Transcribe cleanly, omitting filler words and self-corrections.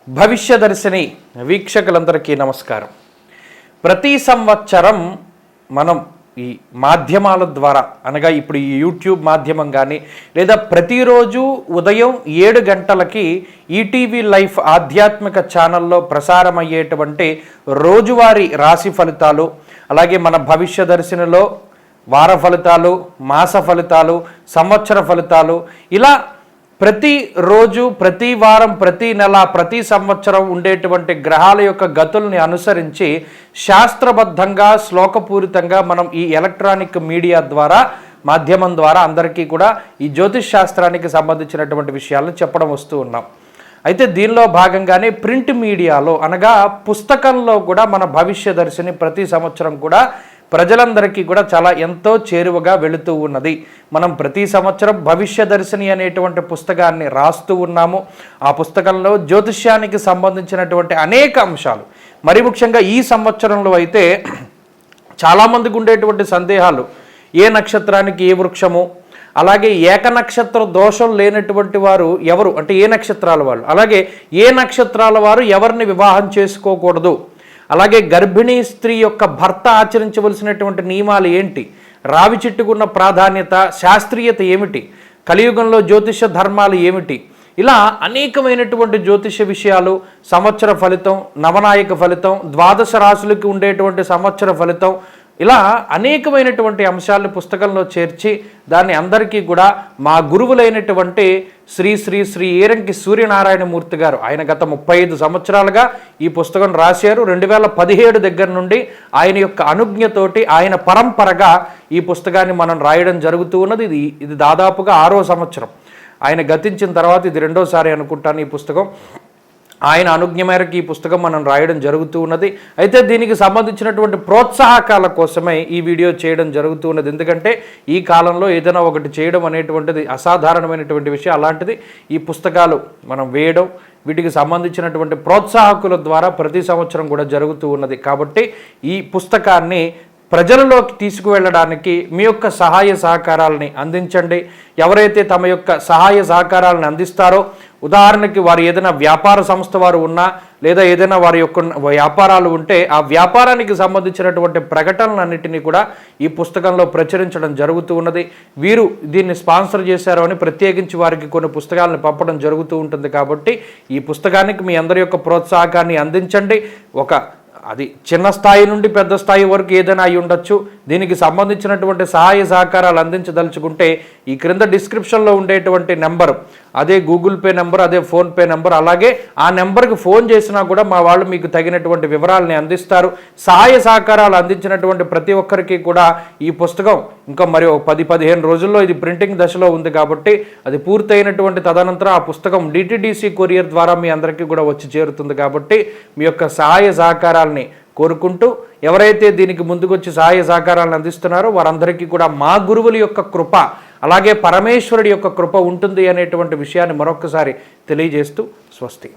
భవిష్యదర్శిని వీక్షకులందరికీ నమస్కారం. ప్రతి సంవత్సరం మనం ఈ మాధ్యమాల ద్వారా అనగా ఇప్పుడు ఈ యూట్యూబ్ మాధ్యమం కానీ లేదా ప్రతిరోజు ఉదయం 7 గంటలకి ఈటీవీ లైఫ్ ఆధ్యాత్మిక ఛానల్లో ప్రసారమయ్యేటువంటి రోజువారీ రాశి ఫలితాలు, అలాగే మన భవిష్యదర్శినిలో వార ఫలితాలు, మాస ఫలితాలు, సంవత్సర ఫలితాలు, ఇలా ప్రతి రోజు, ప్రతి వారం, ప్రతి నెల, ప్రతి సంవత్సరం ఉండేటువంటి గ్రహాల యొక్క గతుల్ని అనుసరించి శాస్త్రబద్ధంగా శ్లోకపూరితంగా మనం ఈ ఎలక్ట్రానిక్ మీడియా ద్వారా మాధ్యమం ద్వారా అందరికీ కూడా ఈ జ్యోతిష్ శాస్త్రానికి సంబంధించినటువంటి విషయాలను చెప్పడం వస్తూ ఉన్నాం. అయితే దీనిలో భాగంగానే ప్రింట్ మీడియాలో అనగా పుస్తకంలో కూడా మన భవిష్యదర్శిని ప్రతి సంవత్సరం కూడా ప్రజలందరికీ కూడా చాలా ఎంతో చేరువగా వెళుతూ ఉన్నది. మనం ప్రతి సంవత్సరం భవిష్యదర్శిని అనేటువంటి పుస్తకాన్ని రాస్తూ ఉన్నాము. ఆ పుస్తకంలో జ్యోతిష్యానికి సంబంధించినటువంటి అనేక అంశాలు, మరి ముఖ్యంగా ఈ సంవత్సరంలో అయితే చాలామందికి ఉండేటువంటి సందేహాలు, ఏ నక్షత్రానికి ఏ వృక్షము, అలాగే ఏక నక్షత్ర దోషం లేనటువంటి వారు ఎవరు, అంటే ఏ నక్షత్రాల వాళ్ళు, అలాగే ఏ నక్షత్రాల వారు ఎవరిని వివాహం చేసుకోకూడదు, అలాగే గర్భిణీ స్త్రీ యొక్క భర్త ఆచరించవలసినటువంటి నియమాలు ఏంటి, రావి చెట్టుకున్న ప్రాధాన్యత, శాస్త్రీయత ఏమిటి, కలియుగంలో జ్యోతిష ధర్మాలు ఏమిటి, ఇలా అనేకమైనటువంటి జ్యోతిష విషయాలు, సంవత్సర ఫలితం, నవనాయక ఫలితం, ద్వాదశ రాశులకి ఉండేటువంటి సంవత్సర ఫలితం, ఇలా అనేకమైనటువంటి అంశాలను పుస్తకంలో చేర్చి దాన్ని అందరికీ కూడా మా గురువులైనటువంటి శ్రీ శ్రీ శ్రీ ఏరంకి సూర్యనారాయణమూర్తి గారు, ఆయన గత 35 సంవత్సరాలుగా ఈ పుస్తకం రాశారు. 2017 దగ్గర నుండి ఆయన యొక్క అనుజ్ఞతోటి ఆయన పరంపరగా ఈ పుస్తకాన్ని మనం రాయడం జరుగుతూ ఉన్నది. ఇది దాదాపుగా 6వ సంవత్సరం. ఆయన గతించిన తర్వాత ఇది 2వసారి అనుకుంటాను ఈ పుస్తకం. ఆయన అనుజ్ఞ మేరకు ఈ పుస్తకం మనం రాయడం జరుగుతూ ఉన్నది. అయితే దీనికి సంబంధించినటువంటి ప్రోత్సాహకాల కోసమే ఈ వీడియో చేయడం జరుగుతూ ఉన్నది. ఎందుకంటే ఈ కాలంలో ఏదైనా ఒకటి చేయడం అనేటువంటిది అసాధారణమైనటువంటి విషయం. అలాంటిది ఈ పుస్తకాలు మనం వేయడం, వీటికి సంబంధించినటువంటి ప్రోత్సాహకుల ద్వారా ప్రతి సంవత్సరం కూడా జరుగుతూ ఉన్నది. కాబట్టి ఈ పుస్తకాన్ని ప్రజలలోకి తీసుకువెళ్ళడానికి మీ యొక్క సహాయ సహకారాలని అందించండి. ఎవరైతే తమ యొక్క సహాయ సహకారాలను అందిస్తారో, ఉదాహరణకి వారు ఏదైనా వ్యాపార సంస్థ వారు ఉన్నా, లేదా ఏదైనా వారి యొక్క వ్యాపారాలు ఉంటే ఆ వ్యాపారానికి సంబంధించినటువంటి ప్రకటనలన్నింటినీ కూడా ఈ పుస్తకంలో ప్రచురించడం జరుగుతూ ఉన్నది. వీరు దీన్ని స్పాన్సర్ చేశారు అని ప్రత్యేకించి వారికి కొన్ని పుస్తకాలను పంపడం జరుగుతూ ఉంటుంది. కాబట్టి ఈ పుస్తకానికి మీ అందరి యొక్క ప్రోత్సాహకాన్ని అందించండి. అది చిన్న స్థాయి నుండి పెద్ద స్థాయి వరకు ఏదైనా అయి ఉండొచ్చు. దీనికి సంబంధించినటువంటి సహాయ సహకారాలు అందించదలుచుకుంటే ఈ క్రింద డిస్క్రిప్షన్లో ఉండేటువంటి నెంబర్, అదే గూగుల్ పే నెంబర్, అదే ఫోన్పే నెంబర్, అలాగే ఆ నెంబర్కి ఫోన్ చేసినా కూడా మా వాళ్ళు మీకు తగినటువంటి వివరాలని అందిస్తారు. సహాయ సహకారాలు అందించినటువంటి ప్రతి ఒక్కరికి కూడా ఈ పుస్తకం ఇంకా మరి 10-15 రోజుల్లో ఇది ప్రింటింగ్ దశలో ఉంది. కాబట్టి అది పూర్తయినటువంటి తదనంతరం ఆ పుస్తకం డిటిడిసి కొరియర్ ద్వారా మీ అందరికీ కూడా వచ్చి చేరుతుంది. కాబట్టి మీ యొక్క సహాయ సహకారాలని కోరుకుంటూ, ఎవరైతే దీనికి ముందుకొచ్చి సహాయ సహకారాలను అందిస్తున్నారో వారందరికీ కూడా మా గురువుల యొక్క కృప, అలాగే పరమేశ్వరుడి యొక్క కృప ఉంటుంది అనేటువంటి విషయాన్ని మరొకసారి తెలియజేస్తూ స్వస్తి.